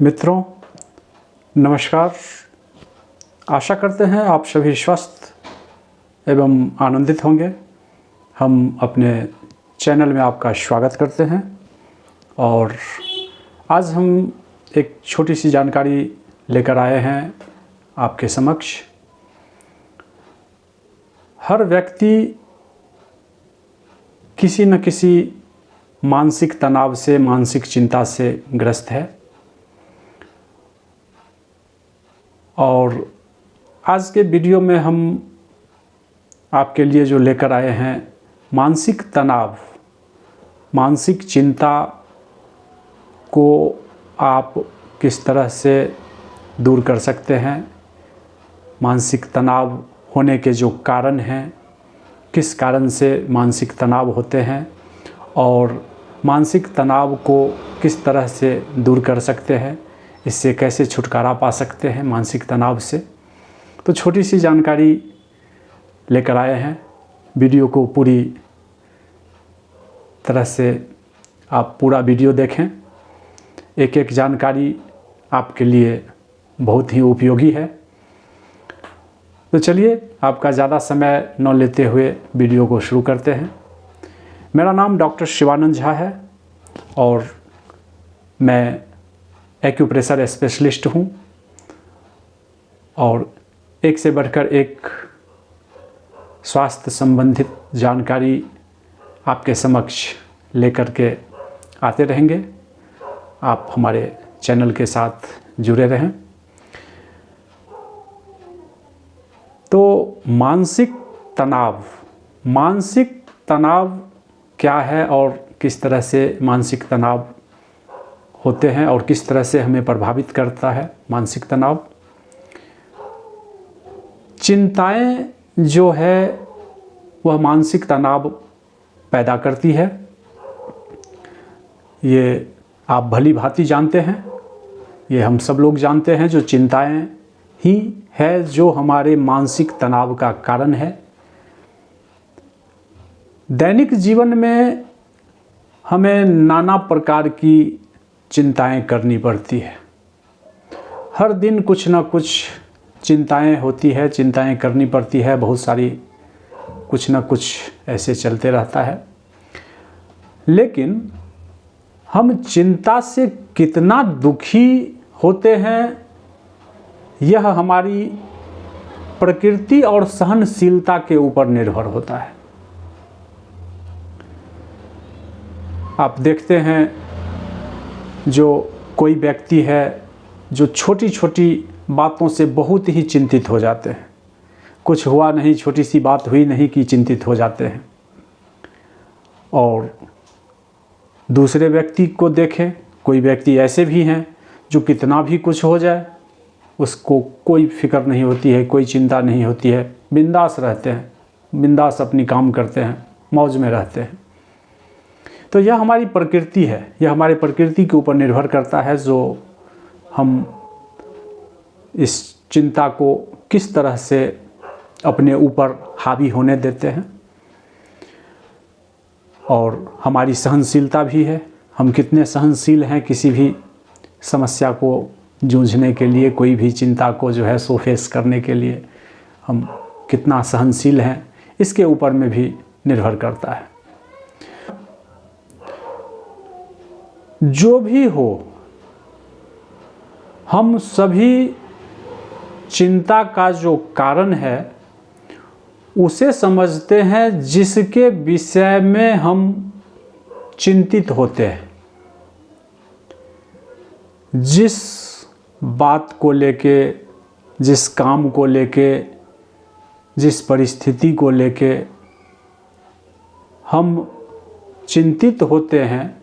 मित्रों नमस्कार। आशा करते हैं आप सभी स्वस्थ एवं आनंदित होंगे। हम अपने चैनल में आपका स्वागत करते हैं और आज हम एक छोटी सी जानकारी लेकर आए हैं आपके समक्ष। हर व्यक्ति किसी न किसी मानसिक तनाव से, मानसिक चिंता से ग्रस्त है और आज के वीडियो में हम आपके लिए जो लेकर आए हैं मानसिक तनाव, मानसिक चिंता को आप किस तरह से दूर कर सकते हैं, मानसिक तनाव होने के जो कारण हैं, किस कारण से मानसिक तनाव होते हैं और मानसिक तनाव को किस तरह से दूर कर सकते हैं, इससे कैसे छुटकारा पा सकते हैं मानसिक तनाव से। तो छोटी सी जानकारी लेकर आए हैं। वीडियो को पूरी तरह से आप पूरा वीडियो देखें। एक एक जानकारी आपके लिए बहुत ही उपयोगी है। तो चलिए आपका ज़्यादा समय न लेते हुए वीडियो को शुरू करते हैं। मेरा नाम डॉक्टर शिवानंद झा है और मैं एक्यूप्रेशर स्पेशलिस्ट हूँ और एक से बढ़कर एक स्वास्थ्य संबंधित जानकारी आपके समक्ष लेकर के आते रहेंगे। आप हमारे चैनल के साथ जुड़े रहें। तो मानसिक तनाव क्या है और किस तरह से मानसिक तनाव होते हैं और किस तरह से हमें प्रभावित करता है मानसिक तनाव। चिंताएं जो है वह मानसिक तनाव पैदा करती है, ये आप भली भांति जानते हैं, ये हम सब लोग जानते हैं। जो चिंताएं ही है जो हमारे मानसिक तनाव का कारण है। दैनिक जीवन में हमें नाना प्रकार की चिंताएं करनी पड़ती है। हर दिन कुछ ना कुछ चिंताएं होती है, चिंताएं करनी पड़ती है। बहुत सारी कुछ ना कुछ ऐसे चलते रहता है। लेकिन हम चिंता से कितना दुखी होते हैं यह हमारी प्रकृति और सहनशीलता के ऊपर निर्भर होता है। आप देखते हैं जो कोई व्यक्ति है जो छोटी छोटी बातों से बहुत ही चिंतित हो जाते हैं। कुछ हुआ नहीं, छोटी सी बात हुई नहीं कि चिंतित हो जाते हैं। और दूसरे व्यक्ति को देखें, कोई व्यक्ति ऐसे भी हैं जो कितना भी कुछ हो जाए उसको कोई फिक्र नहीं होती है, कोई चिंता नहीं होती है, बिंदास रहते हैं, बिंदास अपनी काम करते हैं, मौज में रहते हैं। तो यह हमारी प्रकृति है, यह हमारे प्रकृति के ऊपर निर्भर करता है जो हम इस चिंता को किस तरह से अपने ऊपर हावी होने देते हैं। और हमारी सहनशीलता भी है, हम कितने सहनशील हैं किसी भी समस्या को जूझने के लिए, कोई भी चिंता को जो है सो फेस करने के लिए हम कितना सहनशील हैं, इसके ऊपर में भी निर्भर करता है। जो भी हो, हम सभी चिंता का जो कारण है उसे समझते हैं जिसके विषय में हम चिंतित होते हैं। जिस बात को लेके, जिस काम को लेके, जिस परिस्थिति को लेके हम चिंतित होते हैं,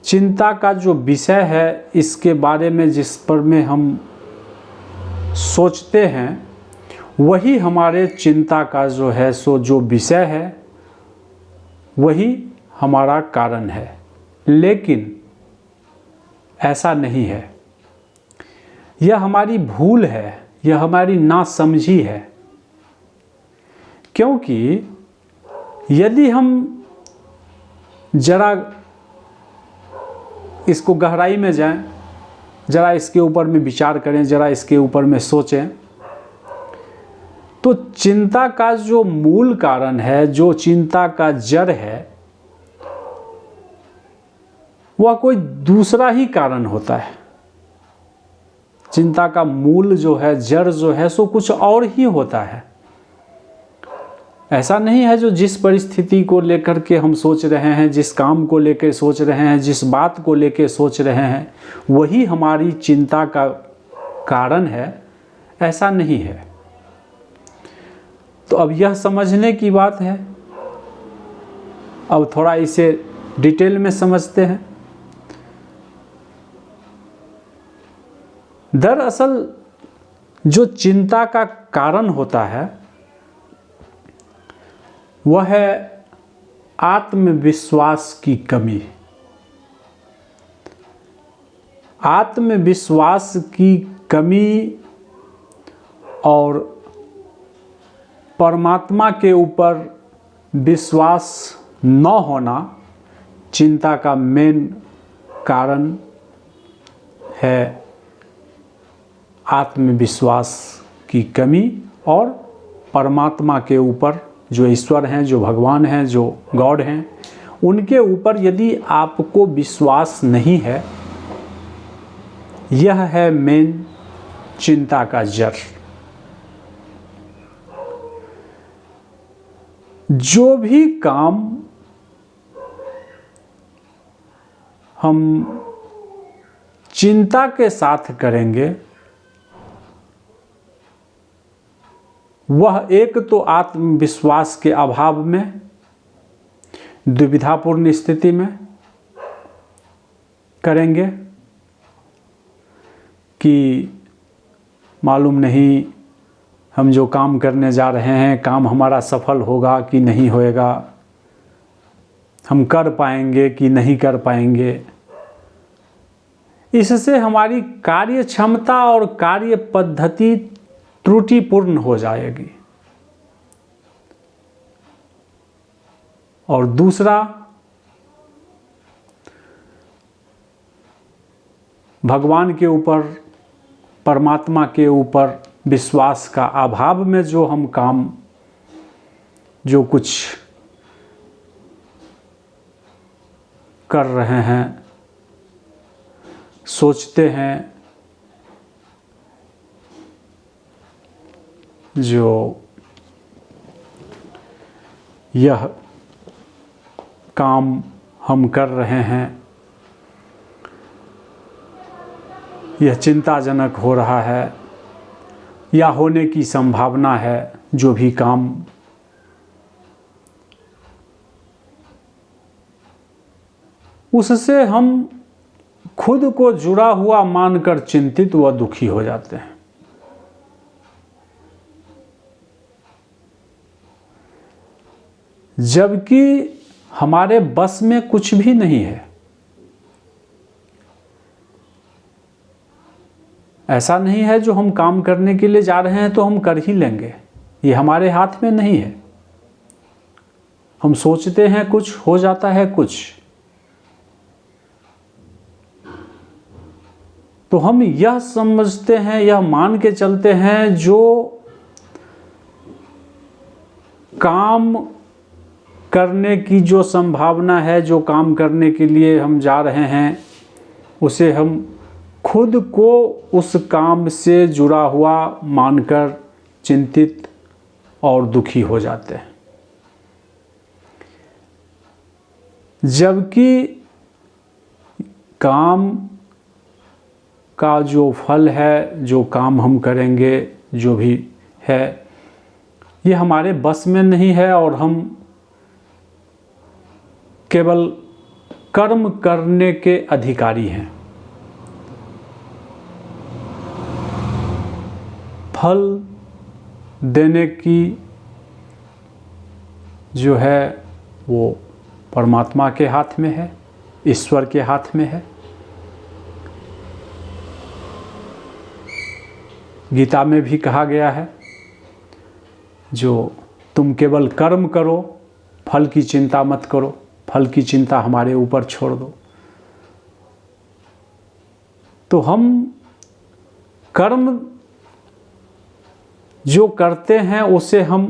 चिंता का जो विषय है, इसके बारे में जिस पर में हम सोचते हैं वही हमारे चिंता का जो है सो जो विषय है वही हमारा कारण है। लेकिन ऐसा नहीं है, यह हमारी भूल है, यह हमारी नासमझी है। क्योंकि यदि हम जरा इसको गहराई में जाएं, ज़रा इसके ऊपर में विचार करें, ज़रा इसके ऊपर में सोचें, तो चिंता का जो मूल कारण है, जो चिंता का जड़ है, वह कोई दूसरा ही कारण होता है। चिंता का मूल जो है, जड़ जो है, सो कुछ और ही होता है। ऐसा नहीं है जो जिस परिस्थिति को लेकर के हम सोच रहे हैं, जिस काम को लेकर सोच रहे हैं, जिस बात को लेकर सोच रहे हैं, वही हमारी चिंता का कारण है, ऐसा नहीं है। तो अब यह समझने की बात है। अब थोड़ा इसे डिटेल में समझते हैं। दरअसल जो चिंता का कारण होता है वह है आत्मविश्वास की कमी। आत्मविश्वास की कमी और परमात्मा के ऊपर विश्वास न होना चिंता का मेन कारण है। आत्मविश्वास की कमी और परमात्मा के ऊपर, जो ईश्वर हैं, जो भगवान हैं, जो गॉड हैं, उनके ऊपर यदि आपको विश्वास नहीं है, यह है मेन चिंता का जड़। जो भी काम हम चिंता के साथ करेंगे, वह एक तो आत्मविश्वास के अभाव में, दुविधापूर्ण स्थिति में करेंगे कि मालूम नहीं हम जो काम करने जा रहे हैं, काम हमारा सफल होगा कि नहीं होएगा, हम कर पाएंगे कि नहीं कर पाएंगे। इससे हमारी कार्य क्षमता और कार्य पद्धति त्रुटिपूर्ण हो जाएगी। और दूसरा, भगवान के ऊपर, परमात्मा के ऊपर विश्वास का अभाव में जो हम काम, जो कुछ कर रहे हैं, सोचते हैं, जो यह काम हम कर रहे हैं, यह चिंताजनक हो रहा है या होने की संभावना है, जो भी काम, उससे हम खुद को जुड़ा हुआ मानकर चिंतित व दुखी हो जाते हैं। जबकि हमारे बस में कुछ भी नहीं है। ऐसा नहीं है जो हम काम करने के लिए जा रहे हैं तो हम कर ही लेंगे, ये हमारे हाथ में नहीं है। हम सोचते हैं कुछ, हो जाता है कुछ। तो हम यह समझते हैं, यह मान के चलते हैं, जो काम करने की जो संभावना है, जो काम करने के लिए हम जा रहे हैं, उसे हम खुद को उस काम से जुड़ा हुआ मानकर चिंतित और दुखी हो जाते हैं। जबकि काम का जो फल है, जो काम हम करेंगे, जो भी है, ये हमारे बस में नहीं है और हम केवल कर्म करने के अधिकारी हैं। फल देने की जो है वो परमात्मा के हाथ में है, ईश्वर के हाथ में है। गीता में भी कहा गया है, जो तुम केवल कर्म करो, फल की चिंता मत करो, फल की चिंता हमारे ऊपर छोड़ दो। तो हम कर्म जो करते हैं उसे हम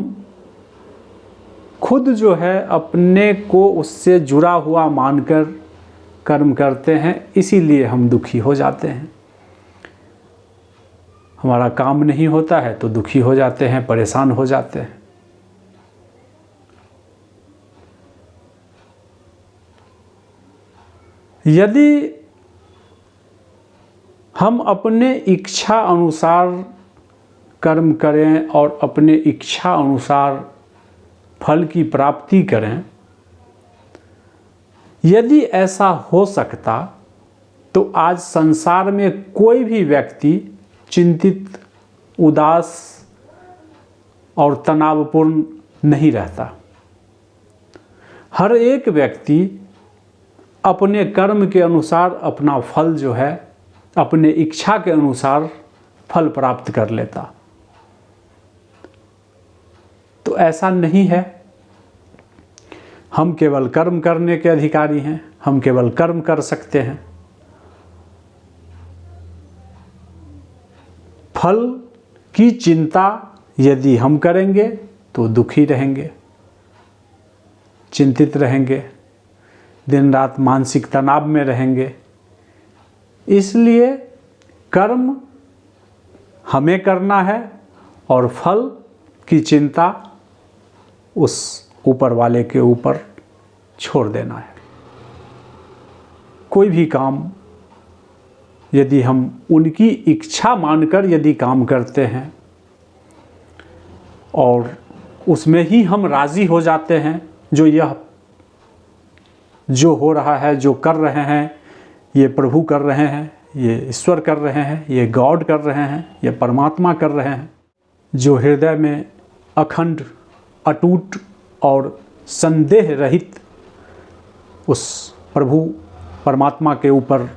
खुद जो है अपने को उससे जुड़ा हुआ मानकर कर्म करते हैं, इसीलिए हम दुखी हो जाते हैं। हमारा काम नहीं होता है तो दुखी हो जाते हैं, परेशान हो जाते हैं। यदि हम अपने इच्छा अनुसार कर्म करें और अपने इच्छा अनुसार फल की प्राप्ति करें, यदि ऐसा हो सकता तो आज संसार में कोई भी व्यक्ति चिंतित, उदास और तनावपूर्ण नहीं रहता। हर एक व्यक्ति अपने कर्म के अनुसार अपना फल जो है अपने इच्छा के अनुसार फल प्राप्त कर लेता। तो ऐसा नहीं है। हम केवल कर्म करने के अधिकारी हैं, हम केवल कर्म कर सकते हैं। फल की चिंता यदि हम करेंगे तो दुखी रहेंगे, चिंतित रहेंगे, दिन रात मानसिक तनाव में रहेंगे। इसलिए कर्म हमें करना है और फल की चिंता उस ऊपर वाले के ऊपर छोड़ देना है। कोई भी काम यदि हम उनकी इच्छा मानकर यदि काम करते हैं और उसमें ही हम राज़ी हो जाते हैं, जो हो रहा है, जो कर रहे हैं, ये प्रभु कर रहे हैं, ये ईश्वर कर रहे हैं, ये गॉड कर रहे हैं, ये परमात्मा कर रहे हैं, जो हृदय में अखंड, अटूट और संदेह रहित उस प्रभु परमात्मा के ऊपर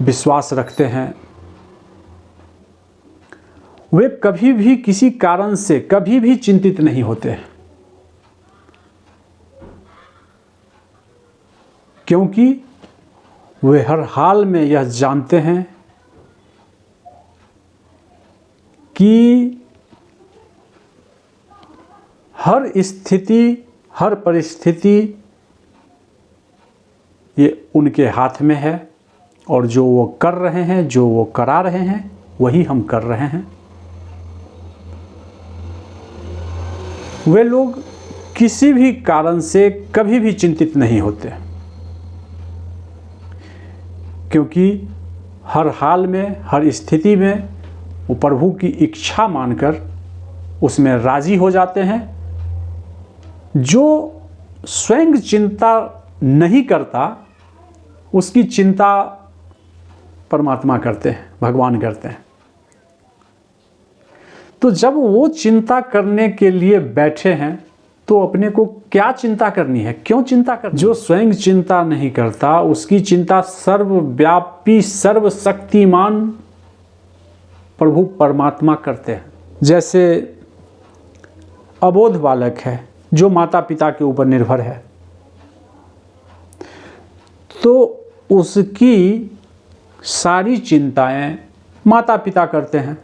विश्वास रखते हैं, वे कभी भी किसी कारण से कभी भी चिंतित नहीं होते हैं। क्योंकि वे हर हाल में यह जानते हैं कि हर स्थिति, हर परिस्थिति ये उनके हाथ में है और जो वो कर रहे हैं, जो वो करा रहे हैं, वही हम कर रहे हैं। वे लोग किसी भी कारण से कभी भी चिंतित नहीं होते, क्योंकि हर हाल में, हर स्थिति में वो प्रभु की इच्छा मानकर उसमें राजी हो जाते हैं। जो स्वयं चिंता नहीं करता उसकी चिंता परमात्मा करते हैं, भगवान करते हैं। तो जब वो चिंता करने के लिए बैठे हैं तो अपने को क्या चिंता करनी है, क्यों चिंता करनी? जो स्वयं चिंता नहीं करता उसकी चिंता सर्वव्यापी, सर्वशक्तिमान प्रभु परमात्मा करते हैं। जैसे अबोध बालक है जो माता पिता के ऊपर निर्भर है, तो उसकी सारी चिंताएं माता पिता करते हैं।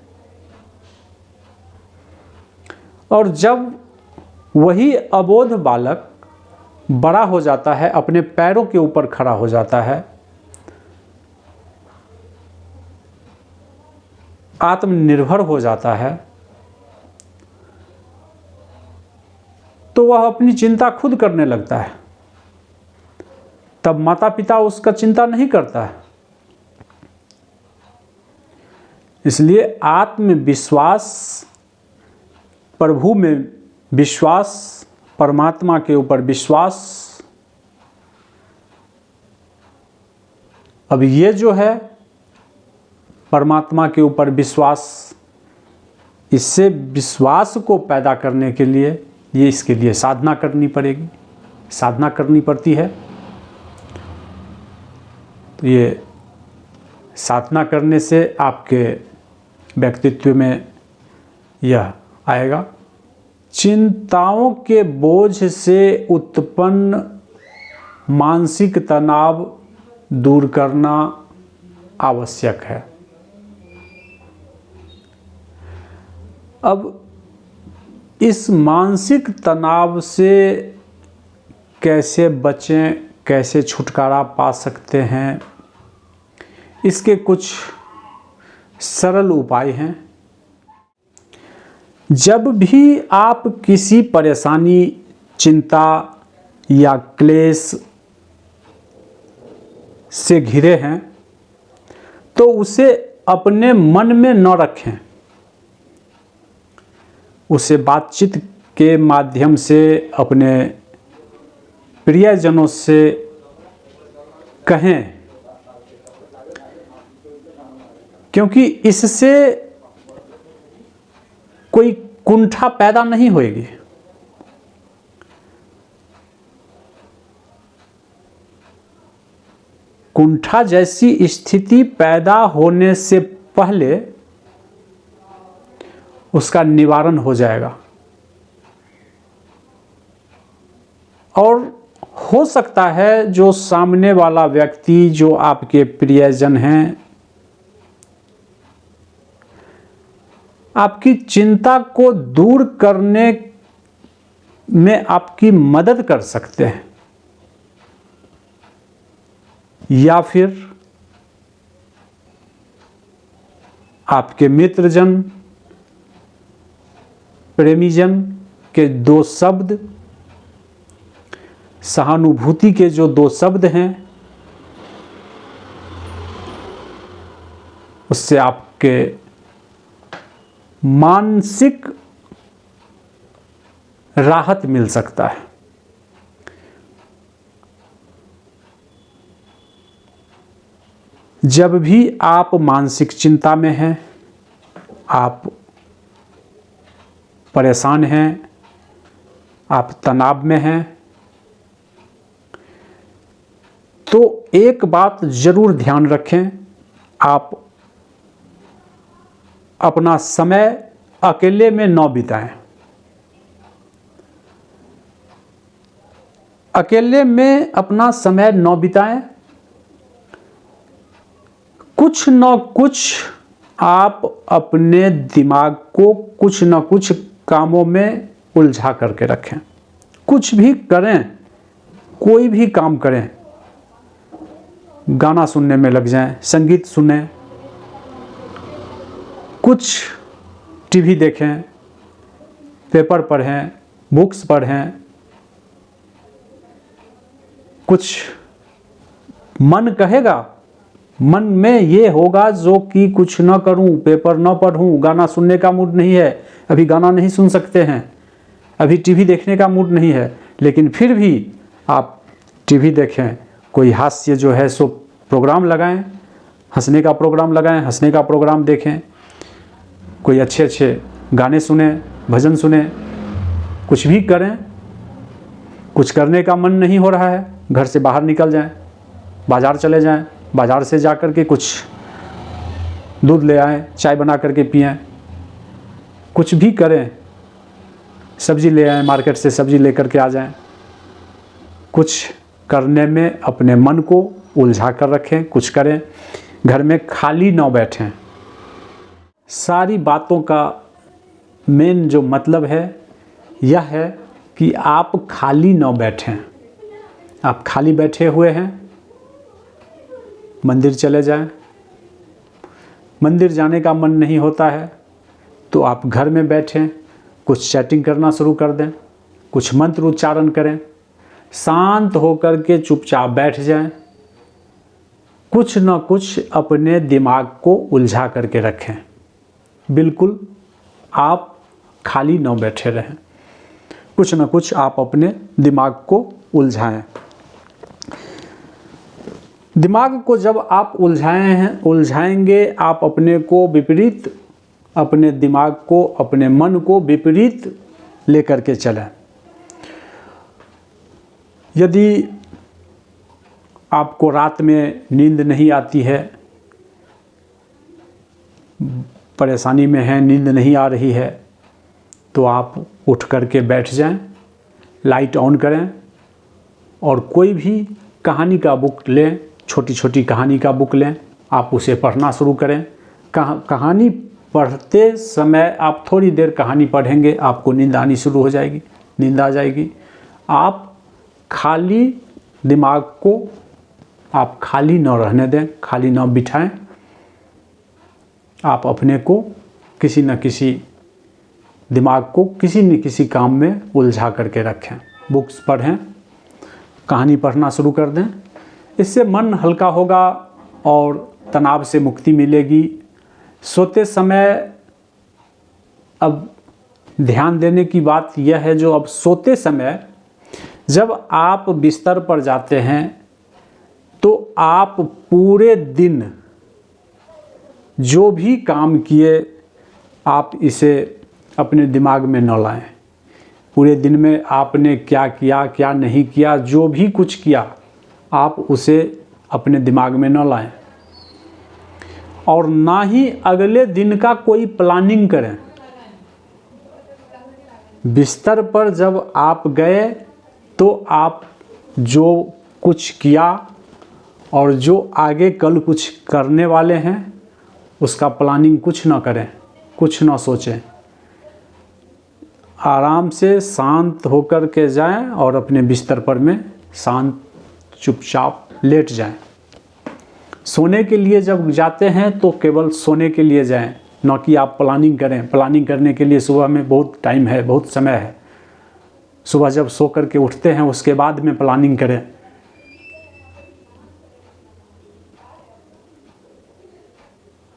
और जब वही अबोध बालक बड़ा हो जाता है, अपने पैरों के ऊपर खड़ा हो जाता है, आत्मनिर्भर हो जाता है, तो वह अपनी चिंता खुद करने लगता है। तब माता पिता उसका चिंता नहीं करता है। इसलिए आत्मविश्वास, प्रभु में विश्वास, परमात्मा के ऊपर विश्वास, अब ये जो है परमात्मा के ऊपर विश्वास, इससे विश्वास को पैदा करने के लिए इसके लिए साधना करनी पड़ेगी, साधना करनी पड़ती है। तो ये साधना करने से आपके व्यक्तित्व में यह आएगा। चिंताओं के बोझ से उत्पन्न मानसिक तनाव दूर करना आवश्यक है। अब इस मानसिक तनाव से कैसे बचें, कैसे छुटकारा पा सकते हैं, इसके कुछ सरल उपाय हैं। जब भी आप किसी परेशानी, चिंता या क्लेश से घिरे हैं तो उसे अपने मन में न रखें, उसे बातचीत के माध्यम से अपने प्रियजनों से कहें, क्योंकि इससे कोई कुंठा पैदा नहीं होगी। कुंठा जैसी स्थिति पैदा होने से पहले उसका निवारण हो जाएगा और हो सकता है जो सामने वाला व्यक्ति, जो आपके प्रियजन हैं, आपकी चिंता को दूर करने में आपकी मदद कर सकते हैं, या फिर आपके मित्रजन, प्रेमीजन के दो शब्द, सहानुभूति के जो दो शब्द हैं, उससे आपके मानसिक राहत मिल सकता है। जब भी आप मानसिक चिंता में हैं, आप परेशान हैं, आप तनाव में हैं, तो एक बात जरूर ध्यान रखें, आप अपना समय अकेले में न बिताएं। अकेले में अपना समय न बिताएं। कुछ न कुछ आप अपने दिमाग को कुछ न कुछ कामों में उलझा करके रखें। कुछ भी करें, कोई भी काम करें, गाना सुनने में लग जाएं, संगीत सुनें, कुछ टीवी देखें, पेपर पढ़ें, बुक्स पढ़ें। कुछ मन कहेगा, मन में ये होगा जो कि कुछ न करूं, पेपर न पढ़ूं, गाना सुनने का मूड नहीं है, अभी गाना नहीं सुन सकते हैं, अभी टीवी देखने का मूड नहीं है, लेकिन फिर भी आप टीवी देखें, कोई हास्य जो है सो प्रोग्राम लगाएं, हंसने का प्रोग्राम लगाएं, हंसने का प्रोग्राम देखें, कोई अच्छे अच्छे गाने सुने, भजन सुने, कुछ भी करें। कुछ करने का मन नहीं हो रहा है, घर से बाहर निकल जाएं, बाज़ार चले जाएं, बाज़ार से जा कर के कुछ दूध ले आएं, चाय बना करके पिएं, कुछ भी करें, सब्ज़ी ले आएं, मार्केट से सब्ज़ी ले करके आ जाएं। कुछ करने में अपने मन को उलझा कर रखें, कुछ करें, घर में खाली न बैठें। सारी बातों का मेन जो मतलब है यह है कि आप खाली न बैठें। आप खाली बैठे हुए हैं, मंदिर चले जाएं। मंदिर जाने का मन नहीं होता है तो आप घर में बैठें, कुछ चैटिंग करना शुरू कर दें, कुछ मंत्र उच्चारण करें, शांत होकर के चुपचाप बैठ जाएं। कुछ न कुछ अपने दिमाग को उलझा करके रखें। बिल्कुल आप खाली न बैठे रहें, कुछ न कुछ आप अपने दिमाग को उलझाएं। दिमाग को जब आप उलझाएंगे, आप अपने को विपरीत, अपने दिमाग को, अपने मन को विपरीत लेकर के चलें। यदि आपको रात में नींद नहीं आती है, परेशानी में है, नींद नहीं आ रही है, तो आप उठ करके बैठ जाएं, लाइट ऑन करें और कोई भी कहानी का बुक लें, छोटी छोटी कहानी का बुक लें, आप उसे पढ़ना शुरू करें। कहानी पढ़ते समय आप थोड़ी देर कहानी पढ़ेंगे, आपको नींद आनी शुरू हो जाएगी, नींद आ जाएगी। आप खाली दिमाग को आप खाली न रहने दें, खाली न बिठाएं। आप अपने को किसी न किसी दिमाग को किसी न किसी काम में उलझा करके रखें। बुक्स पढ़ें, कहानी पढ़ना शुरू कर दें। इससे मन हल्का होगा और तनाव से मुक्ति मिलेगी। सोते समय अब ध्यान देने की बात यह है, जो अब सोते समय जब आप बिस्तर पर जाते हैं तो आप पूरे दिन जो भी काम किए आप इसे अपने दिमाग में न लाएं। पूरे दिन में आपने क्या किया, क्या नहीं किया, जो भी कुछ किया आप उसे अपने दिमाग में न लाएं। और ना ही अगले दिन का कोई प्लानिंग करें। बिस्तर पर जब आप गए तो आप जो कुछ किया और जो आगे कल कुछ करने वाले हैं उसका प्लानिंग कुछ ना करें, कुछ ना सोचें। आराम से शांत होकर के जाएं और अपने बिस्तर पर में शांत चुपचाप लेट जाएं। सोने के लिए जब जाते हैं तो केवल सोने के लिए जाएं, न कि आप प्लानिंग करें। प्लानिंग करने के लिए सुबह में बहुत टाइम है, बहुत समय है। सुबह जब सो करके उठते हैं उसके बाद में प्लानिंग करें।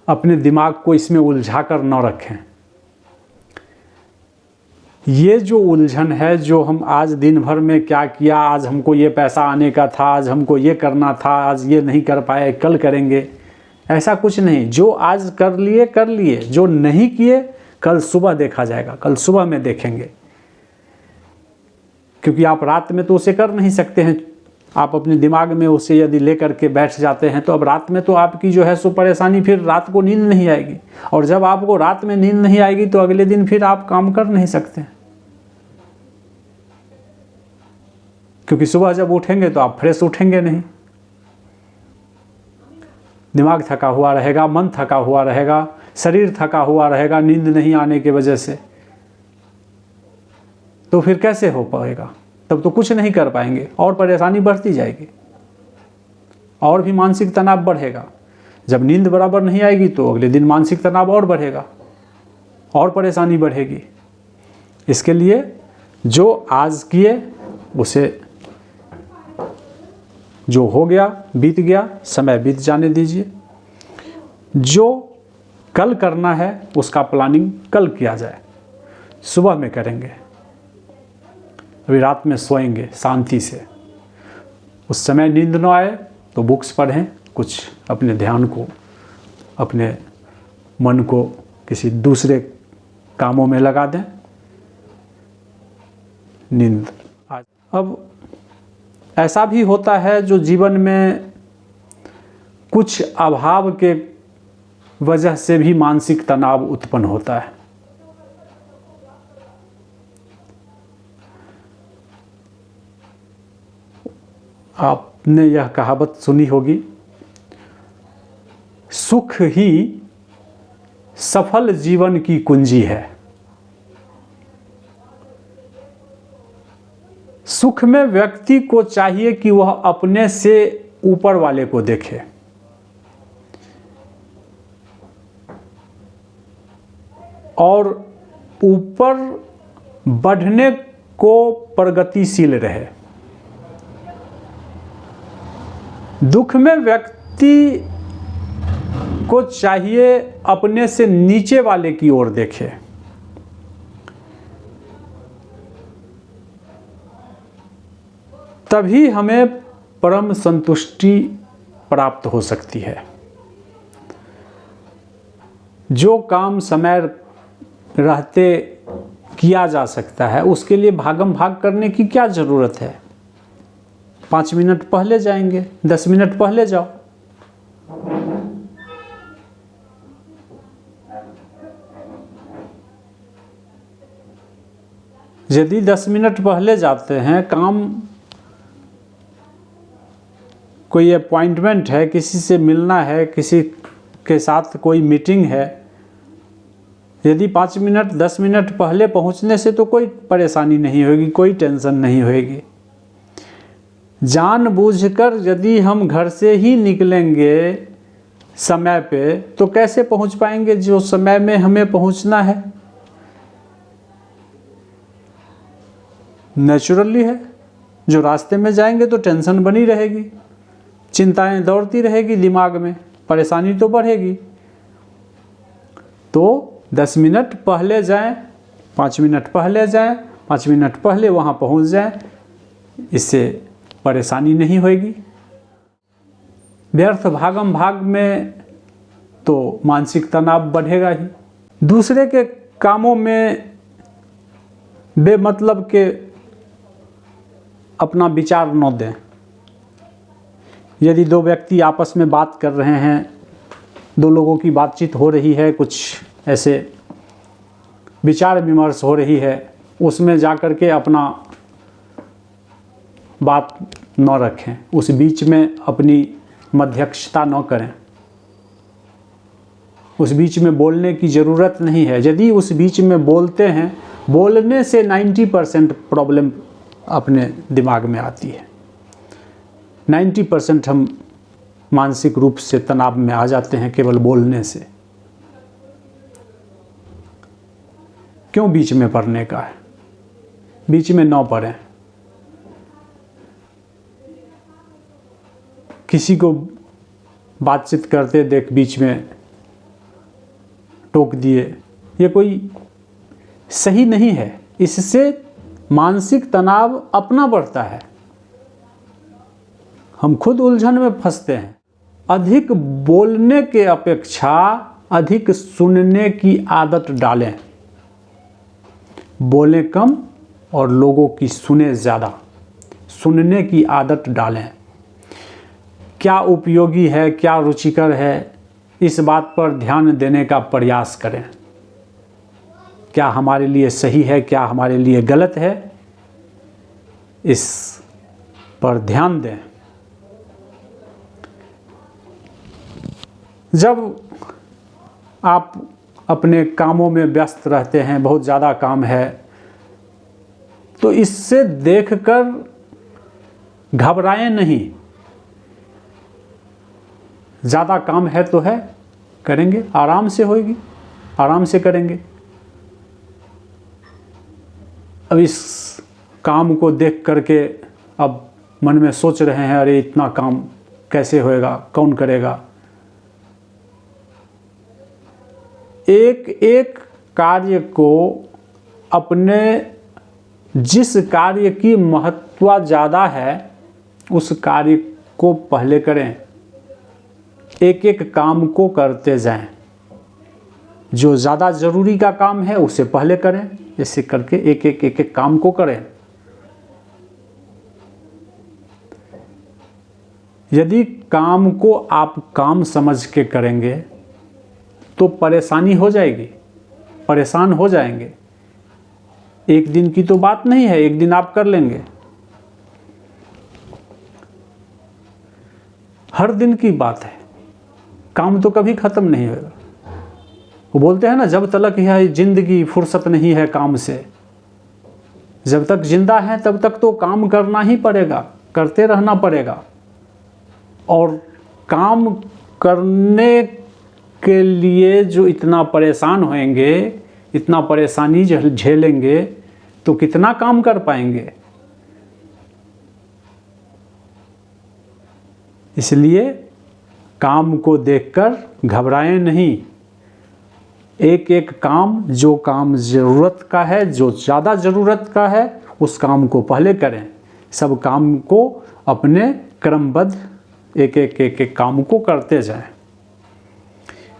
अपने दिमाग को इसमें उलझा कर न रखें। ये जो उलझन है, जो हम आज दिन भर में क्या किया, आज हमको ये पैसा आने का था, आज हमको ये करना था, आज ये नहीं कर पाए, कल करेंगे, ऐसा कुछ नहीं। जो आज कर लिए कर लिए, जो नहीं किए कल सुबह देखा जाएगा, कल सुबह में देखेंगे। क्योंकि आप रात में तो उसे कर नहीं सकते हैं। आप अपने दिमाग में उसे यदि लेकर के बैठ जाते हैं तो अब रात में तो आपकी जो है सो परेशानी, फिर रात को नींद नहीं आएगी। और जब आपको रात में नींद नहीं आएगी तो अगले दिन फिर आप काम कर नहीं सकते, क्योंकि सुबह जब उठेंगे तो आप फ्रेश उठेंगे नहीं। दिमाग थका हुआ रहेगा, मन थका हुआ रहेगा, शरीर थका हुआ रहेगा नींद नहीं आने की वजह से। तो फिर कैसे हो पाएगा? तब तो कुछ नहीं कर पाएंगे और परेशानी बढ़ती जाएगी और भी मानसिक तनाव बढ़ेगा। जब नींद बराबर नहीं आएगी तो अगले दिन मानसिक तनाव और बढ़ेगा और परेशानी बढ़ेगी। इसके लिए जो आज किए उसे, जो हो गया बीत गया, समय बीत जाने दीजिए। जो कल करना है उसका प्लानिंग कल किया जाए, सुबह में करेंगे। अभी रात में सोएंगे शांति से, उस समय नींद न आए तो बुक्स पढ़ें, कुछ अपने ध्यान को, अपने मन को किसी दूसरे कामों में लगा दें, नींद आ। अब ऐसा भी होता है जो जीवन में कुछ अभाव के वजह से भी मानसिक तनाव उत्पन्न होता है। आपने यह कहावत सुनी होगी, सुख ही सफल जीवन की कुंजी है। सुख में व्यक्ति को चाहिए कि वह अपने से ऊपर वाले को देखे। और ऊपर बढ़ने को प्रगतिशील रहे। दुख में व्यक्ति को चाहिए अपने से नीचे वाले की ओर देखे। तभी हमें परम संतुष्टि प्राप्त हो सकती है। जो काम समय रहते किया जा सकता है उसके लिए भागम भाग करने की क्या ज़रूरत है? 5 मिनट पहले जाएंगे, 10 मिनट पहले जाओ। यदि 10 मिनट पहले जाते हैं, काम कोई अपॉइंटमेंट है, किसी से मिलना है, किसी के साथ कोई मीटिंग है, यदि 5 मिनट 10 मिनट पहले पहुंचने से तो कोई परेशानी नहीं होगी, कोई टेंशन नहीं होगी। जानबूझकर यदि हम घर से ही निकलेंगे समय पे तो कैसे पहुंच पाएंगे जो समय में हमें पहुंचना है? नेचुरली है, जो रास्ते में जाएंगे तो टेंशन बनी रहेगी, चिंताएं दौड़ती रहेगी दिमाग में, परेशानी तो बढ़ेगी। तो 10 मिनट पहले जाएं, 5 मिनट पहले जाएं, 5 मिनट पहले वहाँ पहुँच जाएं, इससे परेशानी नहीं होगी। व्यर्थ भागम भाग में तो मानसिक तनाव बढ़ेगा ही। दूसरे के कामों में बेमतलब के अपना विचार न दें। यदि 2 व्यक्ति आपस में बात कर रहे हैं, 2 लोगों की बातचीत हो रही है, कुछ ऐसे विचार विमर्श हो रही है, उसमें जाकर के अपना बात न रखें, उस बीच में अपनी मध्यस्थता न करें। उस बीच में बोलने की ज़रूरत नहीं है। यदि उस बीच में बोलते हैं, बोलने से 90% प्रॉब्लम अपने दिमाग में आती है। 90% हम मानसिक रूप से तनाव में आ जाते हैं केवल बोलने से। क्यों बीच में पढ़ने का है? बीच में न पढ़ें। किसी को बातचीत करते देख बीच में टोक दिए, ये कोई सही नहीं है। इससे मानसिक तनाव अपना बढ़ता है, हम खुद उलझन में फंसते हैं। अधिक बोलने के अपेक्षा अधिक सुनने की आदत डालें। बोलें कम और लोगों की सुने ज़्यादा। सुनने की आदत डालें। क्या उपयोगी है, क्या रुचिकर है, इस बात पर ध्यान देने का प्रयास करें। क्या हमारे लिए सही है, क्या हमारे लिए गलत है, इस पर ध्यान दें। जब आप अपने कामों में व्यस्त रहते हैं, बहुत ज़्यादा काम है, तो इससे देखकर घबराएं नहीं। ज़्यादा काम है तो है, करेंगे, आराम से होगी, आराम से करेंगे। अब इस काम को देख करके अब मन में सोच रहे हैं, अरे इतना काम कैसे होएगा, कौन करेगा। एक एक कार्य को अपने जिस कार्य की महत्व ज़्यादा है उस कार्य को पहले करें। एक एक काम को करते जाएं। जो ज़्यादा ज़रूरी का काम है उसे पहले करें। ऐसे करके एक एक काम को करें। यदि काम को आप काम समझ के करेंगे तो परेशानी हो जाएगी, परेशान हो जाएंगे। एक दिन की तो बात नहीं है, एक दिन आप कर लेंगे। हर दिन की बात है, काम तो कभी ख़त्म नहीं होगा। वो बोलते हैं ना, जब तक यह जिंदगी फुर्सत नहीं है काम से। जब तक जिंदा है तब तक तो काम करना ही पड़ेगा, करते रहना पड़ेगा। और काम करने के लिए जो इतना परेशान होएंगे, इतना परेशानी झेलेंगे, तो कितना काम कर पाएंगे। इसलिए काम को देखकर घबराएं नहीं। एक एक काम, जो काम ज़रूरत का है, जो ज़्यादा ज़रूरत का है, उस काम को पहले करें। सब काम को अपने क्रमबद्ध एक एक काम को करते जाएं।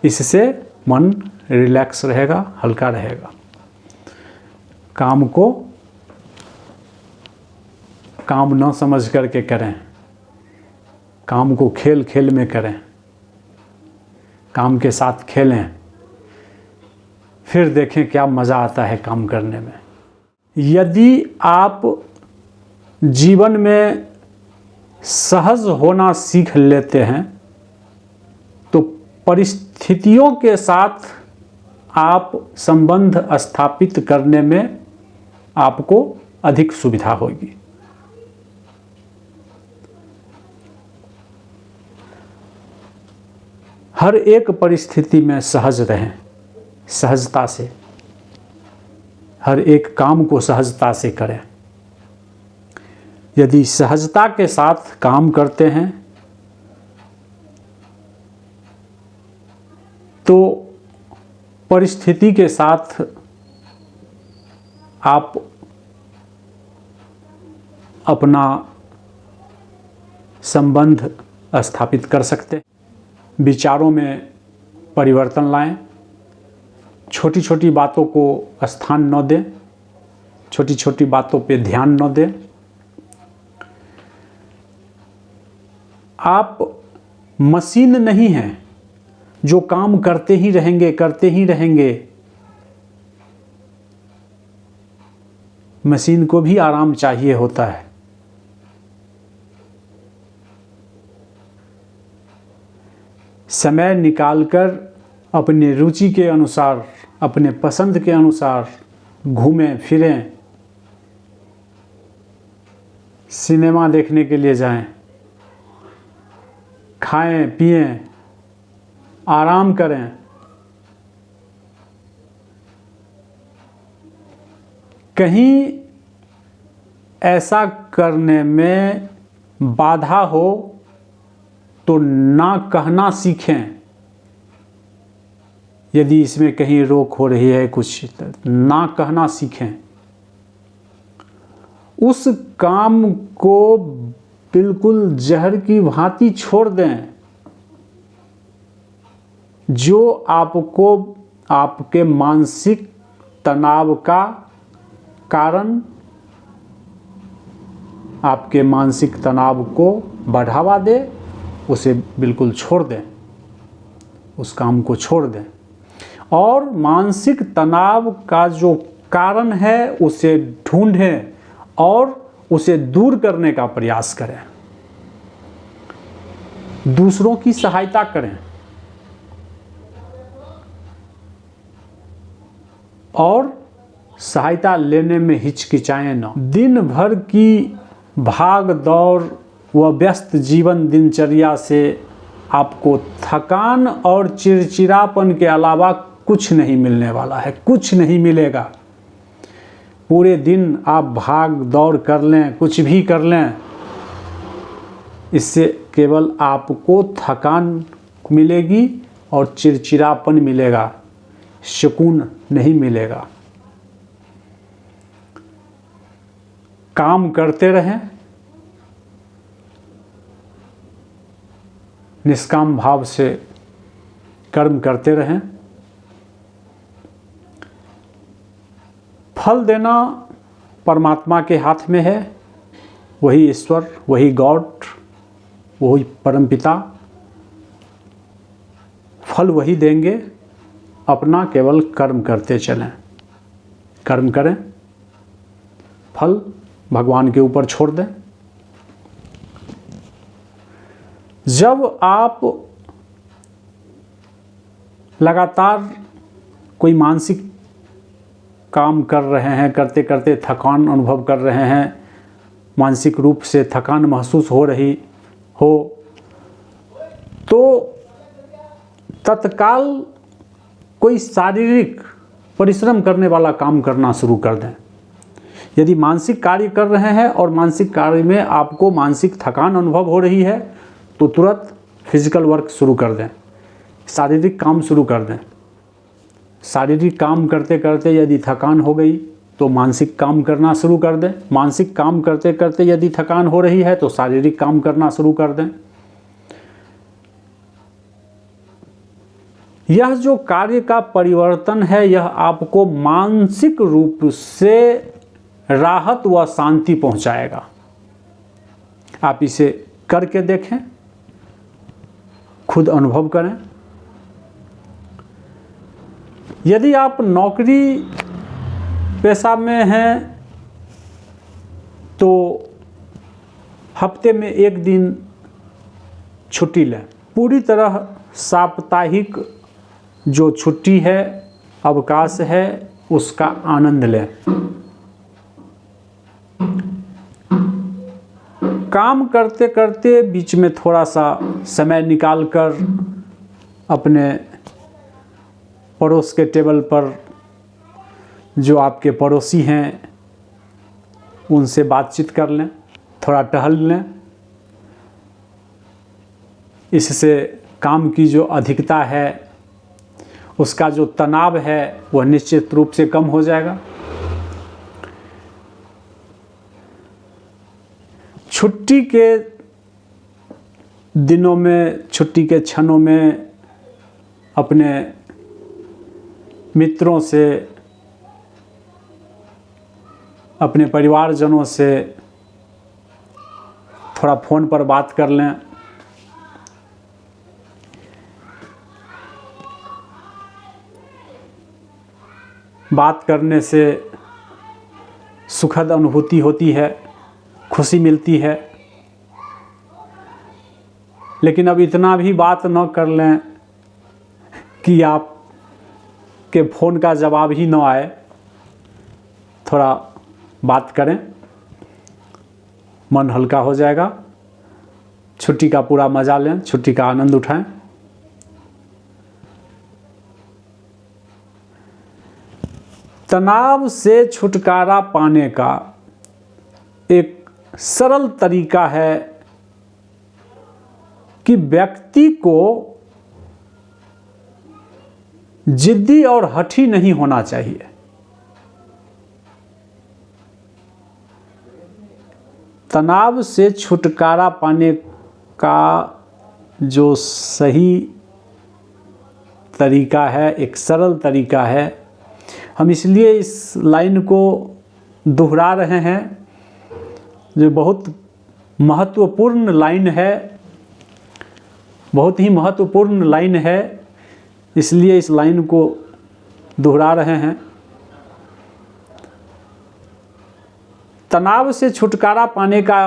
इससे मन रिलैक्स रहेगा, हल्का रहेगा। काम को काम न समझ करके करें। काम को खेल खेल में करें। काम के साथ खेलें, फिर देखें क्या मज़ा आता है काम करने में। यदि आप जीवन में सहज होना सीख लेते हैं तो परिस्थितियों के साथ आप संबंध स्थापित करने में आपको अधिक सुविधा होगी। हर एक परिस्थिति में सहज रहें, सहजता से हर एक काम को सहजता से करें। यदि सहजता के साथ काम करते हैं तो परिस्थिति के साथ आप अपना संबंध स्थापित कर सकते हैं। विचारों में परिवर्तन लाएं, छोटी छोटी बातों को स्थान न दें, छोटी छोटी बातों पे ध्यान न दें। आप मशीन नहीं हैं जो काम करते ही रहेंगे। मशीन को भी आराम चाहिए होता है। समय निकालकर अपनी रुचि के अनुसार, अपने पसंद के अनुसार घूमें फिरें, सिनेमा देखने के लिए जाएं, खाएं पिएं, आराम करें। कहीं ऐसा करने में बाधा हो तो ना कहना सीखें। यदि इसमें कहीं रोक हो रही है कुछ, ना कहना सीखें। उस काम को बिल्कुल जहर की भांति छोड़ दें जो आपको आपके मानसिक तनाव का कारण, आपके मानसिक तनाव को बढ़ावा दे, उसे बिल्कुल छोड़ दें, उस काम को छोड़ दें। और मानसिक तनाव का जो कारण है उसे ढूंढें और उसे दूर करने का प्रयास करें। दूसरों की सहायता करें और सहायता लेने में हिचकिचाएं न। दिन भर की भाग दौड़ व व्यस्त जीवन दिनचर्या से आपको थकान और चिड़चिड़ापन के अलावा कुछ नहीं मिलने वाला है, कुछ नहीं मिलेगा। पूरे दिन आप भाग दौड़ कर लें, कुछ भी कर लें, इससे केवल आपको थकान मिलेगी और चिड़चिड़ापन मिलेगा, सुकून नहीं मिलेगा। काम करते रहें, निष्काम भाव से कर्म करते रहें। फल देना परमात्मा के हाथ में है। वही ईश्वर, वही गॉड, वही परमपिता फल वही देंगे। अपना केवल कर्म करते चलें, कर्म करें, फल भगवान के ऊपर छोड़ दें। जब आप लगातार कोई मानसिक काम कर रहे हैं, करते करते थकान अनुभव कर रहे हैं, मानसिक रूप से थकान महसूस हो रही हो, तो तत्काल कोई शारीरिक परिश्रम करने वाला काम करना शुरू कर दें। यदि मानसिक कार्य कर रहे हैं और मानसिक कार्य में आपको मानसिक थकान अनुभव हो रही है तो तुरंत फिजिकल वर्क शुरू कर दें, शारीरिक काम शुरू कर दें। शारीरिक काम करते करते यदि थकान हो गई तो मानसिक काम करना शुरू कर दें। मानसिक काम करते करते यदि थकान हो रही है तो शारीरिक काम करना शुरू कर दें। यह जो कार्य का परिवर्तन है यह आपको मानसिक रूप से राहत व शांति पहुंचाएगा। आप इसे करके देखें, खुद अनुभव करें। यदि आप नौकरी पेशा में हैं तो हफ्ते में एक दिन छुट्टी लें। पूरी तरह साप्ताहिक जो छुट्टी है, अवकाश है, उसका आनंद लें। काम करते करते बीच में थोड़ा सा समय निकालकर अपने पड़ोस के टेबल पर जो आपके पड़ोसी हैं उनसे बातचीत कर लें, थोड़ा टहल लें। इससे काम की जो अधिकता है, उसका जो तनाव है, वह निश्चित रूप से कम हो जाएगा। छुट्टी के दिनों में, छुट्टी के क्षणों में अपने मित्रों से, अपने परिवारजनों से थोड़ा फ़ोन पर बात कर लें। बात करने से सुखद अनुभूति होती है, खुशी मिलती है। लेकिन अब इतना भी बात न कर लें कि आप के फ़ोन का जवाब ही न आए। थोड़ा बात करें, मन हल्का हो जाएगा। छुट्टी का पूरा मज़ा लें, छुट्टी का आनंद उठाएं। तनाव से छुटकारा पाने का एक सरल तरीका है कि व्यक्ति को जिद्दी और हठी नहीं होना चाहिए। तनाव से छुटकारा पाने का जो सही तरीका है, एक सरल तरीका है, हम इसलिए इस लाइन को दोहरा रहे हैं, जो बहुत महत्वपूर्ण लाइन है, बहुत ही महत्वपूर्ण लाइन है, इसलिए इस लाइन को दोहरा रहे हैं। तनाव से छुटकारा पाने का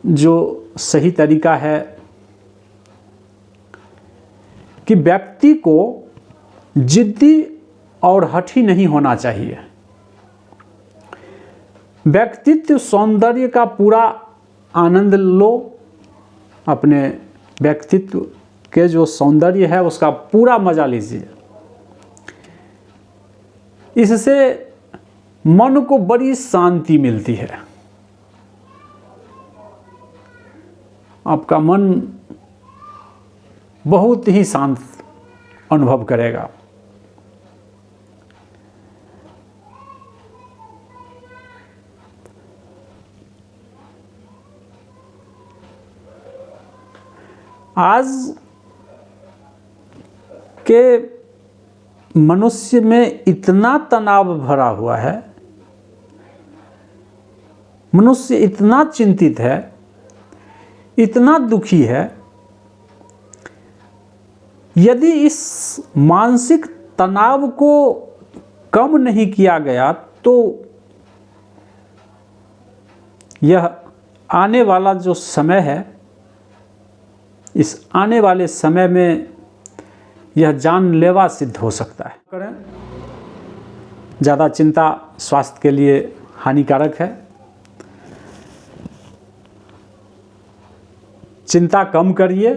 जो सही तरीका है कि व्यक्ति को जिद्दी और हठी नहीं होना चाहिए। व्यक्तित्व सौंदर्य का पूरा आनंद लो। अपने व्यक्तित्व के जो सौंदर्य है उसका पूरा मजा लीजिए। इससे मन को बड़ी शांति मिलती है। आपका मन बहुत ही शांत अनुभव करेगा। आज के मनुष्य में इतना तनाव भरा हुआ है, मनुष्य इतना चिंतित है, इतना दुखी है। यदि इस मानसिक तनाव को कम नहीं किया गया तो यह आने वाला जो समय है, इस आने वाले समय में यह जानलेवा सिद्ध हो सकता है। करें, ज़्यादा चिंता स्वास्थ्य के लिए हानिकारक है। चिंता कम करिए,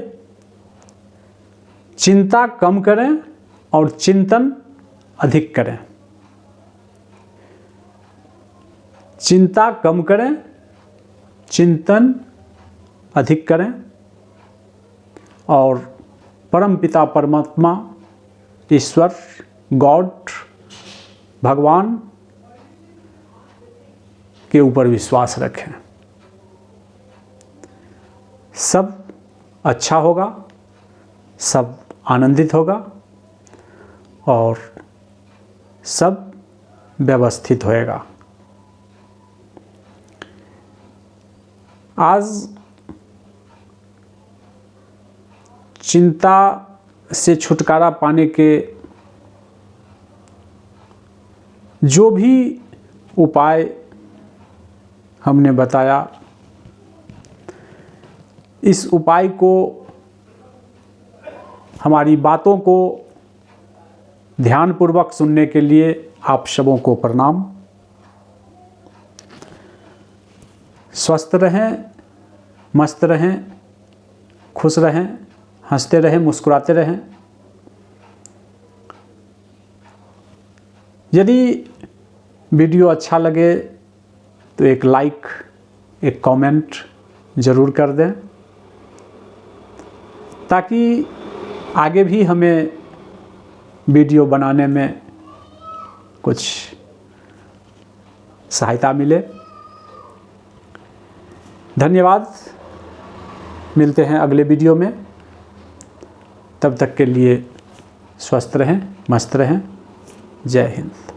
चिंता कम करें और चिंतन अधिक करें। चिंता कम करें, चिंतन अधिक करें और परमपिता परमात्मा, ईश्वर, गॉड, भगवान के ऊपर विश्वास रखें। सब अच्छा होगा, सब आनंदित होगा और सब व्यवस्थित होएगा। आज चिंता से छुटकारा पाने के जो भी उपाय हमने बताया, इस उपाय को, हमारी बातों को ध्यानपूर्वक सुनने के लिए आप सबों को प्रणाम। स्वस्थ रहें, मस्त रहें, खुश रहें, हंसते रहें, मुस्कुराते रहें। यदि वीडियो अच्छा लगे तो एक लाइक, एक कमेंट ज़रूर कर दें, ताकि आगे भी हमें वीडियो बनाने में कुछ सहायता मिले। धन्यवाद। मिलते हैं अगले वीडियो में। तब तक के लिए स्वस्थ रहें, मस्त रहें। जय हिंद।